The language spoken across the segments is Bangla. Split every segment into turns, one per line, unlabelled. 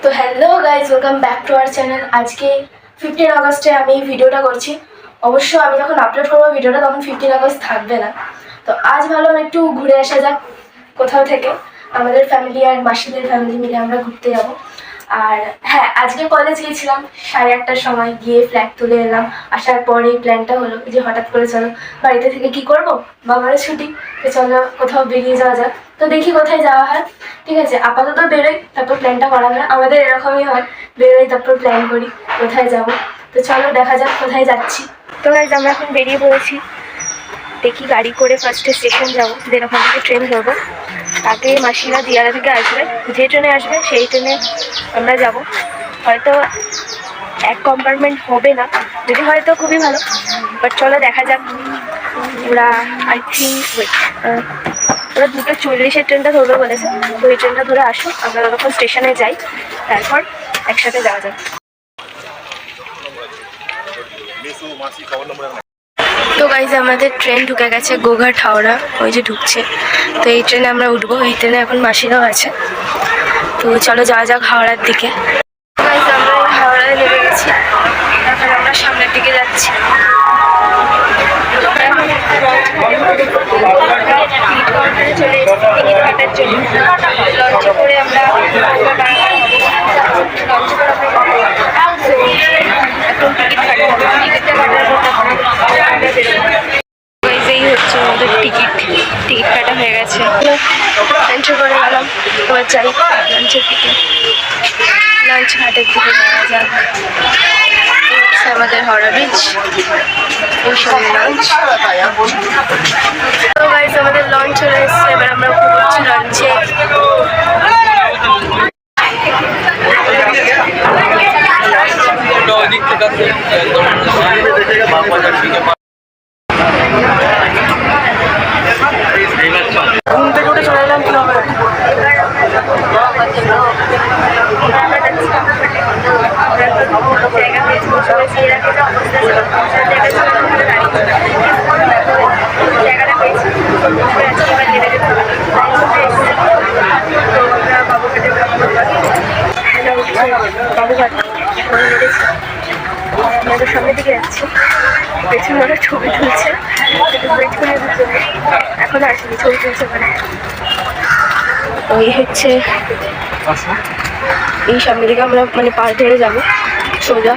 তো hello guys, welcome back to our channel. আজকে 15 আগস্টে আমি ভিডিওটা করছি। অবশ্য আমি যখন আপলোড করবো ভিডিওটা তখন 15 আগস্ট থাকবে না। তো আজ ভাবলাম একটু ঘুরে আসা যাক কোথাও থেকে। আমাদের ফ্যামিলি আর মাসিদের ফ্যামিলি মিলে আমরা ঘুরতে যাব। আর হ্যাঁ, আজকে কলেজ গিয়েছিলাম 8:30টার সময়, গিয়ে ফ্ল্যাগ তুলে এলাম। আসার পরে প্ল্যানটা হলো যে হঠাৎ করে চলো বাড়িতে থেকে কি করব, বাবারও ছুটি, তো চলো কোথাও বেরিয়ে যাওয়া যাক। তো দেখি কোথায় যাওয়া হয়। ঠিক আছে, আপাতত বেরোই, তারপর প্ল্যানটা করা হয়। আমাদের এরকমই হয়, বেরোই তারপর প্ল্যান করি কোথায় যাব। তো চলো দেখা যাক কোথায় যাচ্ছি। তো গাইজ আমরা এখন বেরিয়ে পড়েছি। দেখি গাড়ি করে ফার্স্টে স্টেশন যাবো, দেন ওখান থেকে ট্রেন ধরবো। আগে মাসিরা দিয়ারা থেকে আসবে, যে ট্রেনে আসবে সেই ট্রেনে আমরা যাব। হয়তো এক কম্পার্টমেন্ট হবে না, যদি হয়তো খুবই ভালো, বাট চলো দেখা যাক। ওরা আই থিঙ্ক ওরা 2:40 ট্রেনটা ধরবে বলেছে। তো এই ট্রেনটা ধরে আসো, আমরা তখন স্টেশনে যাই, তারপর একসাথে যাওয়া যাক। তো গাইজ আমাদের ট্রেন ঢুকে গেছে গোঘাট হাওড়া, ওই যে ঢুকছে। তো এই ট্রেনে আমরা উঠবো। এই ট্রেনে এখন মাসিরাও আছে। তো চলো যাওয়া যাক হাওড়ার দিকে। গাইজ আমরা হাওড়ায় নেমে গেছি, এখন আমরা সামনের দিকে যাচ্ছি। চলে এসেছি টিকিট কাটার জন্য। লঞ্চে করে আমরা এখন টিকিট কাটবো। টিকিটটা কাটার পর এই হচ্ছে আমাদের টিকিট কাটা হয়ে গেছে। লাঞ্চে করে গেলাম, এবার যাই লাঞ্চের দিকে। লাঞ্চ ঘাটের দিকে যাওয়া যাক। আমাদের হাওড়া ব্রিজ, এই সব লঞ্চ। তো গাইস আমাদের লঞ্চ চলে এসছে, এবার আমরা উঠে পড়ছি লঞ্চে। ঘুম থেকে উঠে চলে এলাম আমরা সামনের দিকে যাচ্ছি। পেছনে ওরা ছবি তুলছে, ওয়েট করে এখন আসেনি, ছবি তুলছে ওখানে। ওই হচ্ছে এই সামনের দিকে আমরা মানে পাশ ধরে যাবো সোজা।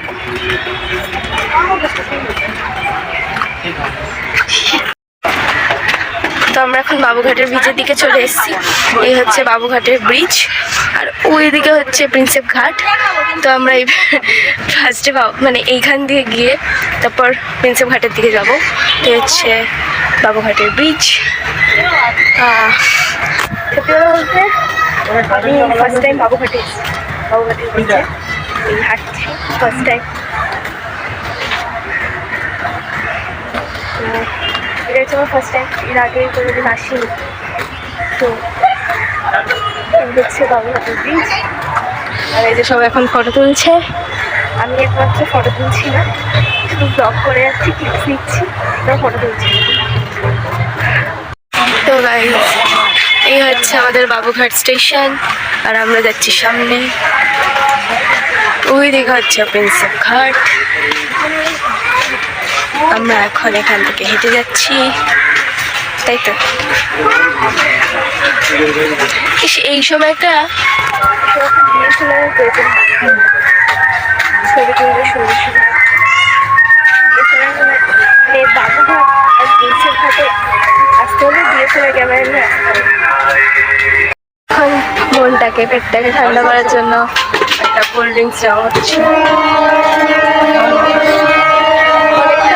তো আমরা এখন বাবুঘাটের ব্রিজের দিকে চলে এসেছি। এই হচ্ছে বাবুঘাটের ব্রিজ, আর ওই দিকে হচ্ছে প্রিন্সেপ ঘাট। তো আমরা এই ফার্স্টে মানে এইখান দিয়ে গিয়ে তারপর প্রিন্সেপ ঘাটের দিকে যাব। তো হচ্ছে বাবুঘাটের ব্রিজ। সত্যি কথা বলতে আমি ফার্স্ট টাইম বাবুঘাটের ব্রিজে এই হাঁটছি, ফার্স্ট টাইম। এটা হচ্ছে আমার ফার্স্ট টাইম, এর আগে কোনোদিন আসিনি। তো দেখছে বাবুঘাটের ব্রিজ, আর এই যে সব এখন ফটো তুলছে। আমি একমাত্র ফটো তুলছি না, শুধু ব্লগ করে যাচ্ছি, ক্লিপস নিচ্ছি, ফটো তুলছি। তো গাইস এই হচ্ছে আমাদের বাবুঘাট স্টেশন, আর আমরা যাচ্ছি সামনে। ওই দিকে হচ্ছে প্রিন্সেপ ঘাট। আমরা এখন এখান থেকে হেঁটে যাচ্ছি, তাই তো। এই সময়টা ছবি তুলবে সুন্দর সুন্দর। বাবুঘাট আর প্রিন্সেপ ঘাটে আসতে হলে ডিএসএলআর ক্যামেরা নিয়ে আসতে হবে। এখন মনটাকে পেটটাকে ঠান্ডা করার জন্য একটা কোল্ড ড্রিঙ্কস নেওয়া হচ্ছে।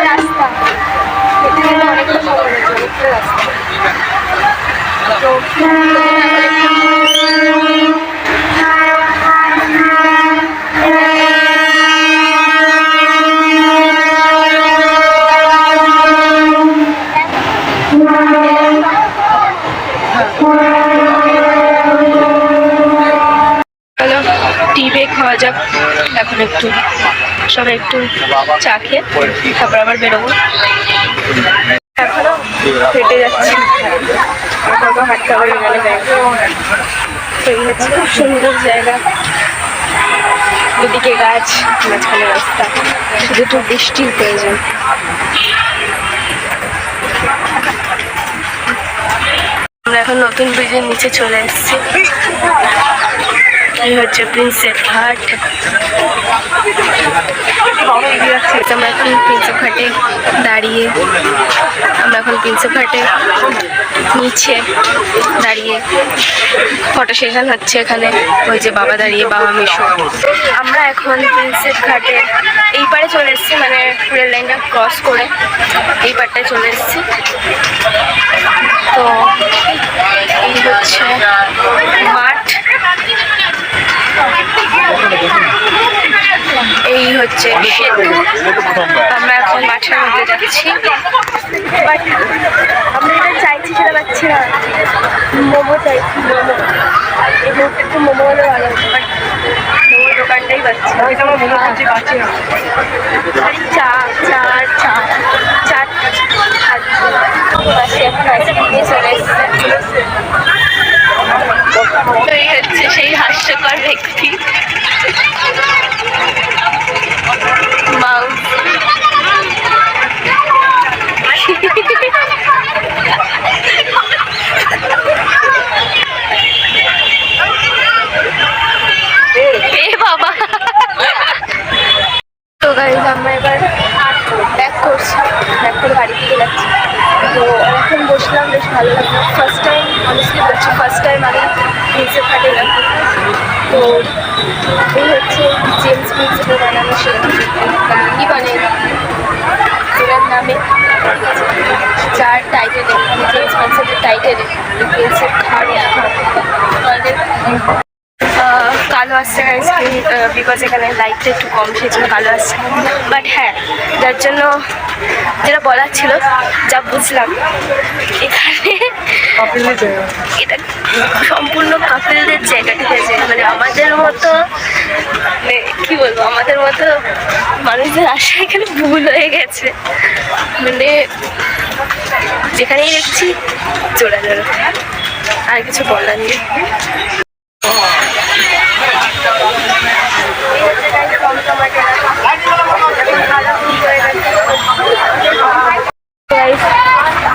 রাস্তা অনেকটা সময় রাস্তা। তো টি ব্রেক খাওয়া যাক এখন, একটু সবাই একটু চা খেয়ে তারপর আবার বেরোবো। এখনো হেঁটে যাচ্ছি, হাঁটতে আবার গেলে এই হচ্ছে সুন্দর জায়গা। দুদিকে গাছ, মাঝখানে রাস্তা, শুধু একটু বৃষ্টির প্রয়োজন। আমরা এখন নতুন ব্রিজের নিচে চলে এসেছি। এই হচ্ছে প্রিন্সেপ ঘাট। আমরা এখন প্রিন্সেপ ঘাটে দাঁড়িয়ে নিচে দাঁড়িয়ে ফটো সেশন হচ্ছে এখানে। ওই যে বাবা দাঁড়িয়ে, বাবা মিশু। আমরা এখন প্রিন্সেপ ঘাটে এই পারে চলে এসেছি, মানে রেল লাইনটা ক্রস করে এই পারটায় চলে এসেছি। তো এই হচ্ছে মাঠ, এই হচ্ছে সেতু। আমরা এখন মাঠের মধ্যে যাচ্ছি, বাট আমরা যেটা চাইছি সেটা পাচ্ছি না। মোমো চাইছি, মোমো। এই মুহূর্তে একটু মোমো হলে ভালো হতো, বাট মোমোর দোকানটাই পাচ্ছি না। চাট খাচ্ছি। এখন আইসক্রিম নিয়ে চলে এসছে। তো এই হচ্ছে সেই হাস্যকর ব্যক্তি, মাউস। বাবা, তো গাইজ আমরা এবার ব্যাক করছি, ব্যাক করে বাড়ি থেকে যাচ্ছি। তো অনেকক্ষণ বসলাম, বেশ ভালো লাগলো। ফার্স্ট টাইম, অনেস্টলি বলছি, ফার্স্ট টাইম আমি প্রিন্সেপ ঘাটে এলাম। তো এই হচ্ছে জেমস প্রিন্সেপের বানানো সেতু, কি বলে এটার নামে, যার টাইটেলে, জেমস প্রিন্সেপের টাইটেলে প্রিন্সেপ ঘাট। কালো আসছে বিকজ এখানে লাইটটা একটু কম, সেই জন্য কালো আসছে। বাট হ্যাঁ, যার জন্য যেটা বলার ছিল, যা বুঝলাম, এখানে এটা সম্পূর্ণ কাপেলদের জায়গা, ঠিক আছে? মানে আমাদের মতো, মানে কি বলবো, আমাদের মতো মানুষদের আসা এখানে ভুল হয়ে গেছে। মানে যেখানেই দেখছি জোড়া জোড়া, আর কিছু বলার নেই।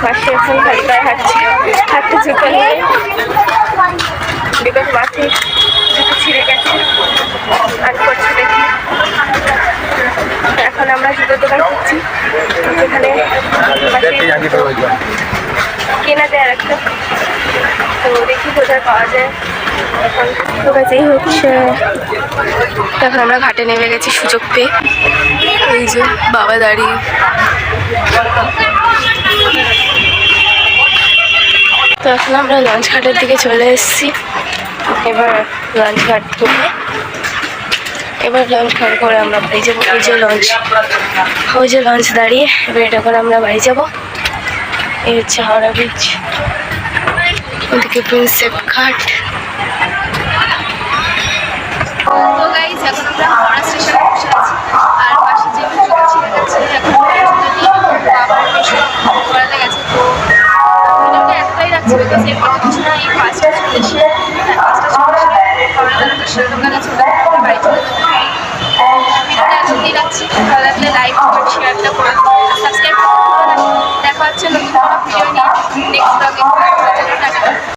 পাশে এখন খালি পায়ে হাঁটছি, হাঁটতে জুতো নিয়ে, বিকজ মাঠে জুতো ছিঁড়ে গেছে, আর করছে দেখি। এখন আমরা জুতোর দোকান করছি, যেখানে কেনা যায় একটা। তো দেখি কোথায় পাওয়া যায়। এখন তো কাছেই হচ্ছে, এখন আমরা ঘাটে নেমে গেছি সুযোগ পেয়ে। এই যে বাবা দাঁড়িয়ে। তো এখন আমরা লঞ্চ ঘাটের দিকে চলে এসেছি। এবার লঞ্চ ঘাট করে আমরা বাড়ি যাবো। ওই যে লঞ্চ দাঁড়িয়ে, এবার এটা করে আমরা বাড়ি যাবো। এই হচ্ছে হাওড়া ব্রিজ, ওদিকে প্রিন্সেপ ঘাট। তো গাইস, এখন আমরা হাওড়া স্টেশনে বসে আছি, আর পাশে যে জুতো ছিঁড়ে গেছে, এখন বাবার পেছনে করাতে গেছে। তো ভিডিওটা এতটাই রাখছি, বিকজ এরপরে কিছু না, এই 5টা চলে এসে হাওড়া দোকানে চলে বাড়ি চলে যাবো। ভিডিওটা এতটাই রাখছি, ভালো লাগলে লাইক, কমেন্ট, শেয়ারটা করে সাবস্ক্রাইব করতে। দেখা হচ্ছে নতুন কোনো ভিডিও নিয়ে নেক্সট ব্লগে।